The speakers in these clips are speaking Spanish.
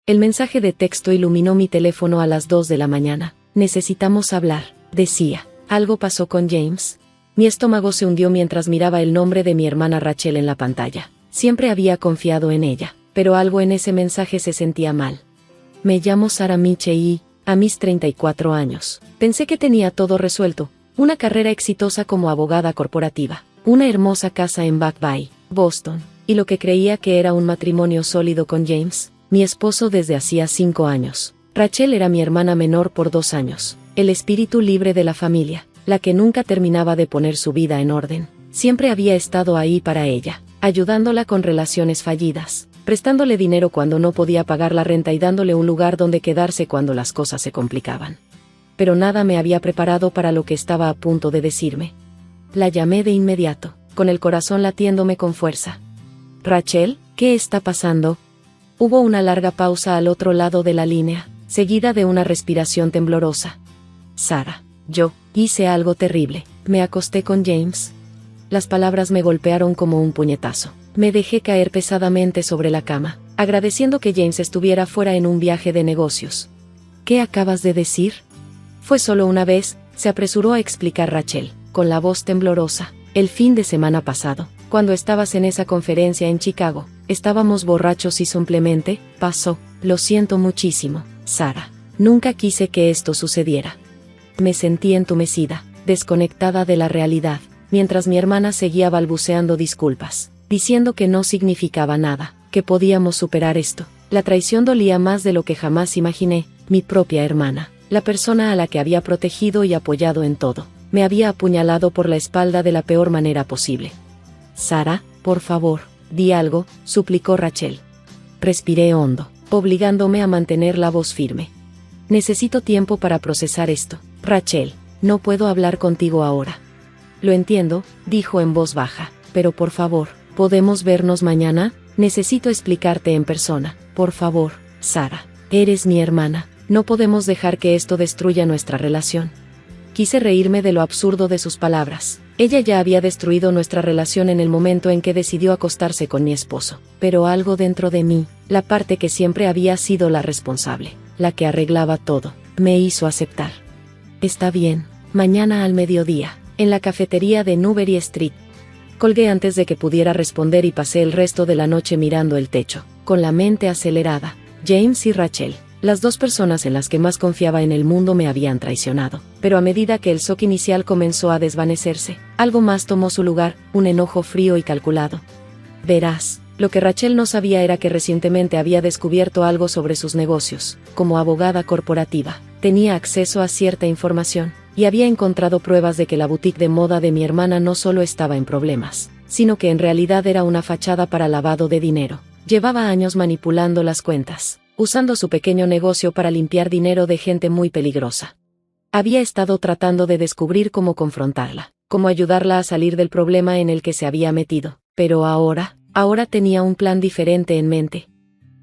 El mensaje de texto iluminó mi teléfono a las 2 de la mañana. Necesitamos hablar, decía. ¿Algo pasó con James? Mi estómago se hundió mientras miraba el nombre de mi hermana Rachel en la pantalla. Siempre había confiado en ella, pero algo en ese mensaje se sentía mal. Me llamo Sarah Miche y, a mis 34 años, pensé que tenía todo resuelto. Una carrera exitosa como abogada corporativa, una hermosa casa en Back Bay, Boston, y lo que creía que era un matrimonio sólido con James, mi esposo desde hacía 5 años. Rachel era mi hermana menor por 2 años, el espíritu libre de la familia, la que nunca terminaba de poner su vida en orden. Siempre había estado ahí para ella, ayudándola con relaciones fallidas, prestándole dinero cuando no podía pagar la renta y dándole un lugar donde quedarse cuando las cosas se complicaban. Pero nada me había preparado para lo que estaba a punto de decirme. La llamé de inmediato, con el corazón latiéndome con fuerza. «Rachel, ¿qué está pasando?» Hubo una larga pausa al otro lado de la línea, seguida de una respiración temblorosa. «Sarah, yo hice algo terrible. Me acosté con James». Las palabras me golpearon como un puñetazo. Me dejé caer pesadamente sobre la cama, agradeciendo que James estuviera fuera en un viaje de negocios. «¿Qué acabas de decir?» «Fue solo una vez», se apresuró a explicar Rachel, con la voz temblorosa. «El fin de semana pasado, cuando estabas en esa conferencia en Chicago, estábamos borrachos y simplemente pasó. Lo siento muchísimo, Sarah. Nunca quise que esto sucediera». Me sentí entumecida, desconectada de la realidad, mientras mi hermana seguía balbuceando disculpas, diciendo que no significaba nada, que podíamos superar esto. La traición dolía más de lo que jamás imaginé. Mi propia hermana, la persona a la que había protegido y apoyado en todo, me había apuñalado por la espalda de la peor manera posible. «Sarah, por favor, di algo», suplicó Rachel. Respiré hondo, obligándome a mantener la voz firme. «Necesito tiempo para procesar esto. Rachel, no puedo hablar contigo ahora». «Lo entiendo», dijo en voz baja, «pero por favor, ¿podemos vernos mañana? Necesito explicarte en persona, por favor, Sarah. Eres mi hermana, no podemos dejar que esto destruya nuestra relación». Quise reírme de lo absurdo de sus palabras. Ella ya había destruido nuestra relación en el momento en que decidió acostarse con mi esposo. Pero algo dentro de mí, la parte que siempre había sido la responsable, la que arreglaba todo, me hizo aceptar. «Está bien, mañana al mediodía, en la cafetería de Newbury Street». Colgué antes de que pudiera responder y pasé el resto de la noche mirando el techo, con la mente acelerada. James y Rachel, las 2 personas en las que más confiaba en el mundo, me habían traicionado. Pero a medida que el shock inicial comenzó a desvanecerse, algo más tomó su lugar, un enojo frío y calculado. «Verás». Lo que Rachel no sabía era que recientemente había descubierto algo sobre sus negocios. Como abogada corporativa, tenía acceso a cierta información, y había encontrado pruebas de que la boutique de moda de mi hermana no solo estaba en problemas, sino que en realidad era una fachada para lavado de dinero. Llevaba años manipulando las cuentas, usando su pequeño negocio para limpiar dinero de gente muy peligrosa. Había estado tratando de descubrir cómo confrontarla, cómo ayudarla a salir del problema en el que se había metido, pero ahora tenía un plan diferente en mente.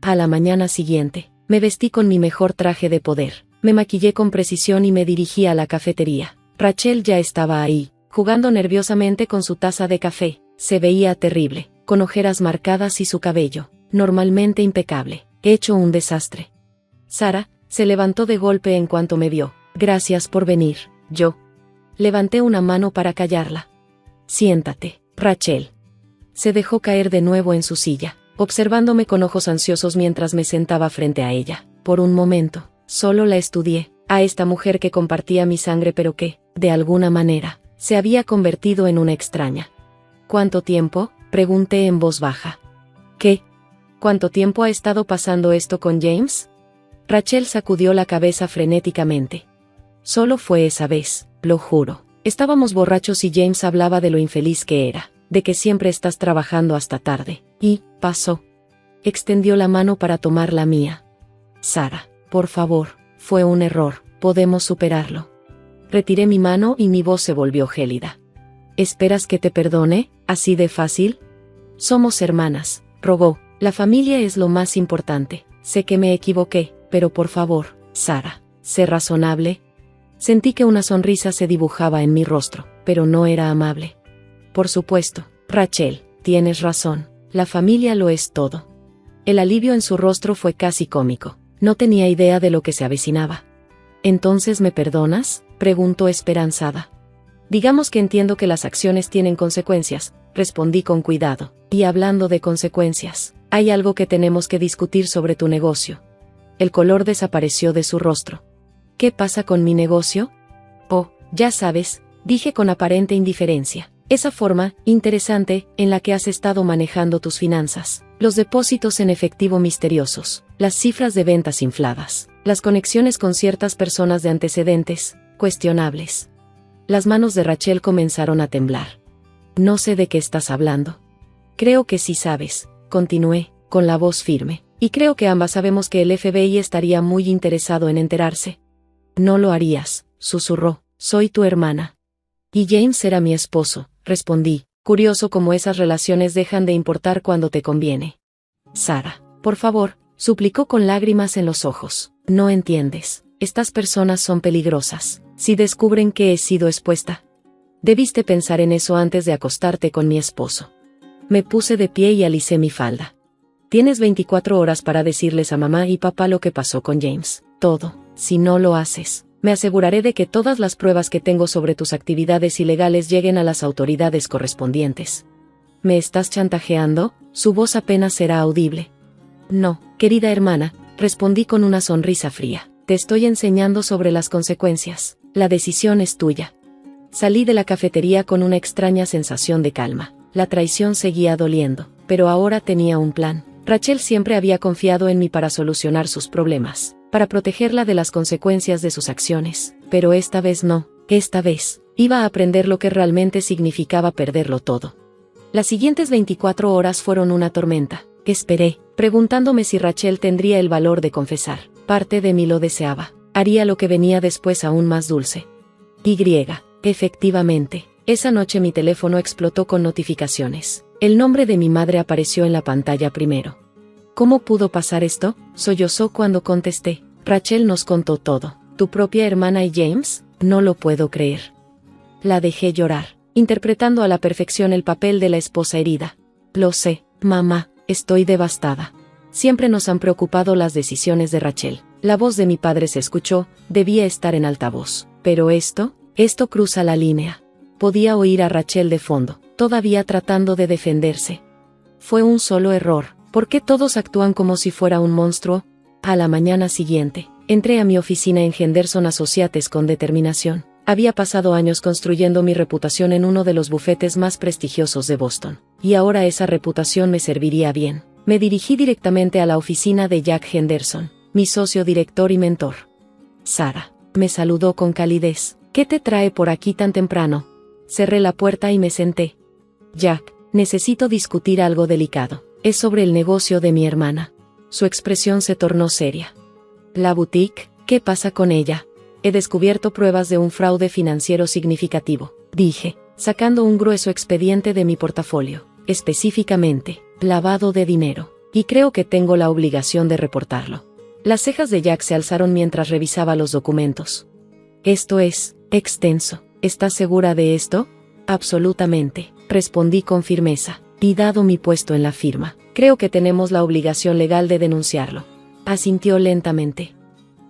A la mañana siguiente, me vestí con mi mejor traje de poder, me maquillé con precisión y me dirigí a la cafetería. Rachel ya estaba ahí, jugando nerviosamente con su taza de café. Se veía terrible, con ojeras marcadas y su cabello, normalmente impecable, hecho un desastre. Sarah se levantó de golpe en cuanto me vio. «Gracias por venir». Yo levanté una mano para callarla. «Siéntate, Rachel». Se dejó caer de nuevo en su silla, observándome con ojos ansiosos mientras me sentaba frente a ella. Por un momento, solo la estudié, a esta mujer que compartía mi sangre pero que, de alguna manera, se había convertido en una extraña. «¿Cuánto tiempo?», pregunté en voz baja. «¿Qué? ¿Cuánto tiempo ha estado pasando esto con James?». Rachel sacudió la cabeza frenéticamente. «Solo fue esa vez, lo juro. Estábamos borrachos y James hablaba de lo infeliz que era, de que siempre estás trabajando hasta tarde, y pasó». Extendió la mano para tomar la mía. «Sarah, por favor, fue un error, podemos superarlo». Retiré mi mano y mi voz se volvió gélida. «¿Esperas que te perdone, así de fácil?». «Somos hermanas», rogó. «La familia es lo más importante. Sé que me equivoqué, pero por favor, Sarah, sé razonable». Sentí que una sonrisa se dibujaba en mi rostro, pero no era amable. «Por supuesto, Rachel, tienes razón. La familia lo es todo». El alivio en su rostro fue casi cómico. No tenía idea de lo que se avecinaba. ¿Entonces me perdonas?, preguntó esperanzada. Digamos que entiendo que las acciones tienen consecuencias, respondí con cuidado. Y hablando de consecuencias, hay algo que tenemos que discutir sobre tu negocio. El color desapareció de su rostro. ¿Qué pasa con mi negocio? Oh, ya sabes, dije con aparente indiferencia. Esa forma, interesante, en la que has estado manejando tus finanzas. Los depósitos en efectivo misteriosos, las cifras de ventas infladas, las conexiones con ciertas personas de antecedentes cuestionables. Las manos de Rachel comenzaron a temblar. No sé de qué estás hablando. Creo que sí sabes, continué, con la voz firme. Y creo que ambas sabemos que el FBI estaría muy interesado en enterarse. No lo harías, susurró. Soy tu hermana. Y James era mi esposo, respondí, curioso cómo esas relaciones dejan de importar cuando te conviene. Sara, por favor, suplicó con lágrimas en los ojos. No entiendes. Estas personas son peligrosas. Si descubren que he sido expuesta. Debiste pensar en eso antes de acostarte con mi esposo. Me puse de pie y alicé mi falda. Tienes 24 horas para decirles a mamá y papá lo que pasó con James. Todo. Si no lo haces, me aseguraré de que todas las pruebas que tengo sobre tus actividades ilegales lleguen a las autoridades correspondientes. ¿Me estás chantajeando? Su voz apenas era audible. No, querida hermana, respondí con una sonrisa fría. Te estoy enseñando sobre las consecuencias. La decisión es tuya. Salí de la cafetería con una extraña sensación de calma. La traición seguía doliendo, pero ahora tenía un plan. Rachel siempre había confiado en mí para solucionar sus problemas, para protegerla de las consecuencias de sus acciones. Pero esta vez no. Esta vez, iba a aprender lo que realmente significaba perderlo todo. Las siguientes 24 horas fueron una tormenta. Esperé, preguntándome si Rachel tendría el valor de confesar. Parte de mí lo deseaba. Haría lo que venía después aún más dulce. Efectivamente, esa noche mi teléfono explotó con notificaciones. El nombre de mi madre apareció en la pantalla primero. ¿Cómo pudo pasar esto?, sollozó cuando contesté. Rachel nos contó todo. ¿Tu propia hermana y James? No lo puedo creer. La dejé llorar, interpretando a la perfección el papel de la esposa herida. Lo sé, mamá, estoy devastada. Siempre nos han preocupado las decisiones de Rachel. La voz de mi padre se escuchó, debía estar en altavoz. Pero esto cruza la línea. Podía oír a Rachel de fondo, todavía tratando de defenderse. Fue un solo error. ¿Por qué todos actúan como si fuera un monstruo? A la mañana siguiente, entré a mi oficina en Henderson Associates con determinación. Había pasado años construyendo mi reputación en uno de los bufetes más prestigiosos de Boston. Y ahora esa reputación me serviría bien. Me dirigí directamente a la oficina de Jack Henderson, mi socio director y mentor. Sara, me saludó con calidez. ¿Qué te trae por aquí tan temprano? Cerré la puerta y me senté. Jack, necesito discutir algo delicado. Es sobre el negocio de mi hermana. Su expresión se tornó seria. ¿La boutique? ¿Qué pasa con ella? He descubierto pruebas de un fraude financiero significativo, dije, sacando un grueso expediente de mi portafolio. Específicamente, lavado de dinero. Y creo que tengo la obligación de reportarlo. Las cejas de Jack se alzaron mientras revisaba los documentos. Esto es extenso. ¿Estás segura de esto? Absolutamente, respondí con firmeza. Y dado mi puesto en la firma, creo que tenemos la obligación legal de denunciarlo. Asintió lentamente.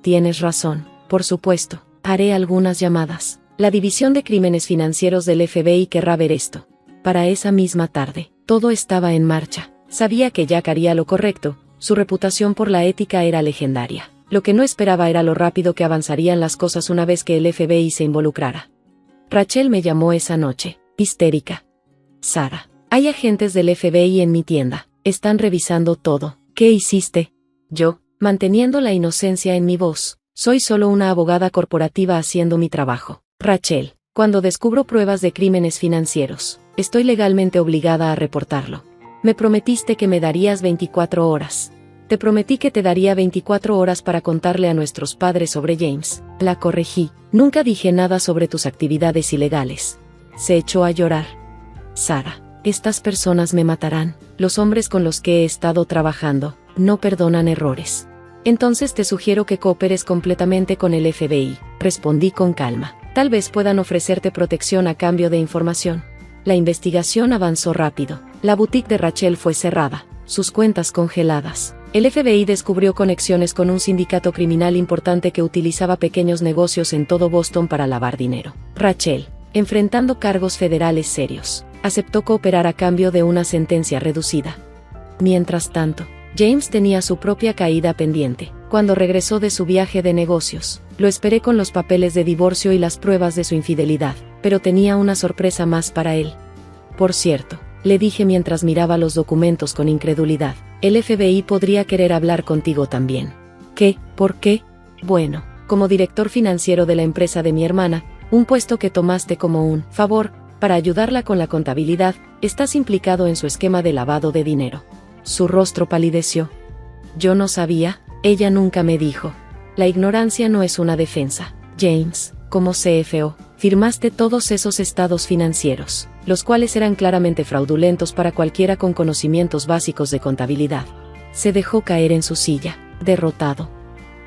Tienes razón, por supuesto. Haré algunas llamadas. La División de Crímenes Financieros del FBI querrá ver esto. Para esa misma tarde, todo estaba en marcha. Sabía que Jack haría lo correcto, su reputación por la ética era legendaria. Lo que no esperaba era lo rápido que avanzarían las cosas una vez que el FBI se involucrara. Rachel me llamó esa noche, histérica. Sara, hay agentes del FBI en mi tienda, están revisando todo. ¿Qué hiciste? Yo, manteniendo la inocencia en mi voz, soy solo una abogada corporativa haciendo mi trabajo. Rachel, cuando descubro pruebas de crímenes financieros, estoy legalmente obligada a reportarlo. Me prometiste que me darías 24 horas. Te prometí que te daría 24 horas para contarle a nuestros padres sobre James. La corregí. Nunca dije nada sobre tus actividades ilegales. Se echó a llorar. Sara, estas personas me matarán. Los hombres con los que he estado trabajando no perdonan errores. Entonces te sugiero que cooperes completamente con el FBI, respondí con calma. Tal vez puedan ofrecerte protección a cambio de información. La investigación avanzó rápido. La boutique de Rachel fue cerrada. sus cuentas congeladas. El FBI descubrió conexiones con un sindicato criminal importante que utilizaba pequeños negocios en todo Boston para lavar dinero. Rachel, enfrentando cargos federales serios, aceptó cooperar a cambio de una sentencia reducida. Mientras tanto, James tenía su propia caída pendiente. Cuando regresó de su viaje de negocios, lo esperé con los papeles de divorcio y las pruebas de su infidelidad, pero tenía una sorpresa más para él. Por cierto, le dije mientras miraba los documentos con incredulidad, el FBI podría querer hablar contigo también. ¿Qué? ¿Por qué? Bueno, como director financiero de la empresa de mi hermana, un puesto que tomaste como un favor, para ayudarla con la contabilidad, estás implicado en su esquema de lavado de dinero. Su rostro palideció. Yo no sabía, ella nunca me dijo. La ignorancia no es una defensa. James, como CFO, firmaste todos esos estados financieros, los cuales eran claramente fraudulentos para cualquiera con conocimientos básicos de contabilidad. Se dejó caer en su silla, derrotado.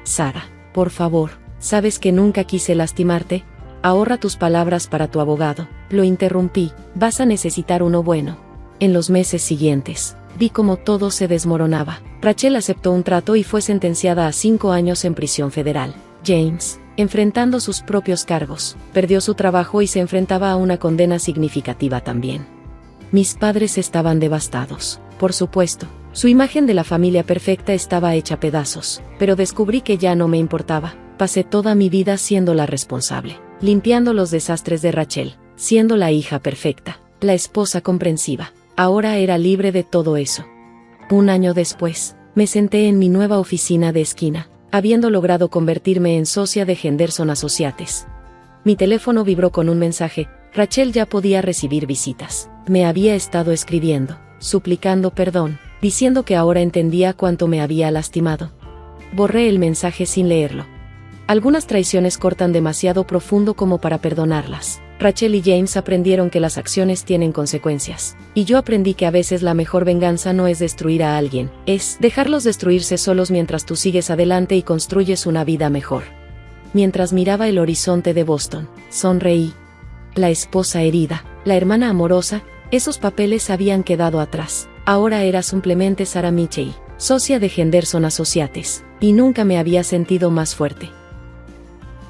Sara, por favor, sabes que nunca quise lastimarte. Ahorra tus palabras para tu abogado. Lo interrumpí, vas a necesitar uno bueno. En los meses siguientes, vi cómo todo se desmoronaba. Rachel aceptó un trato y fue sentenciada a 5 años en prisión federal. James, enfrentando sus propios cargos, perdió su trabajo y se enfrentaba a una condena significativa también. Mis padres estaban devastados, por supuesto. Su imagen de la familia perfecta estaba hecha pedazos, pero descubrí que ya no me importaba. Pasé toda mi vida siendo la responsable, limpiando los desastres de Rachel, siendo la hija perfecta, la esposa comprensiva. Ahora era libre de todo eso. Un año después, me senté en mi nueva oficina de esquina, habiendo logrado convertirme en socia de Henderson Associates. Mi teléfono vibró con un mensaje. Rachel ya podía recibir visitas. Me había estado escribiendo, suplicando perdón, diciendo que ahora entendía cuánto me había lastimado. Borré el mensaje sin leerlo. Algunas traiciones cortan demasiado profundo como para perdonarlas. Rachel y James aprendieron que las acciones tienen consecuencias. Y yo aprendí que a veces la mejor venganza no es destruir a alguien, es dejarlos destruirse solos mientras tú sigues adelante y construyes una vida mejor. Mientras miraba el horizonte de Boston, sonreí. La esposa herida, la hermana amorosa, esos papeles habían quedado atrás. Ahora era simplemente Sarah Mitchell, socia de Henderson Associates, y nunca me había sentido más fuerte.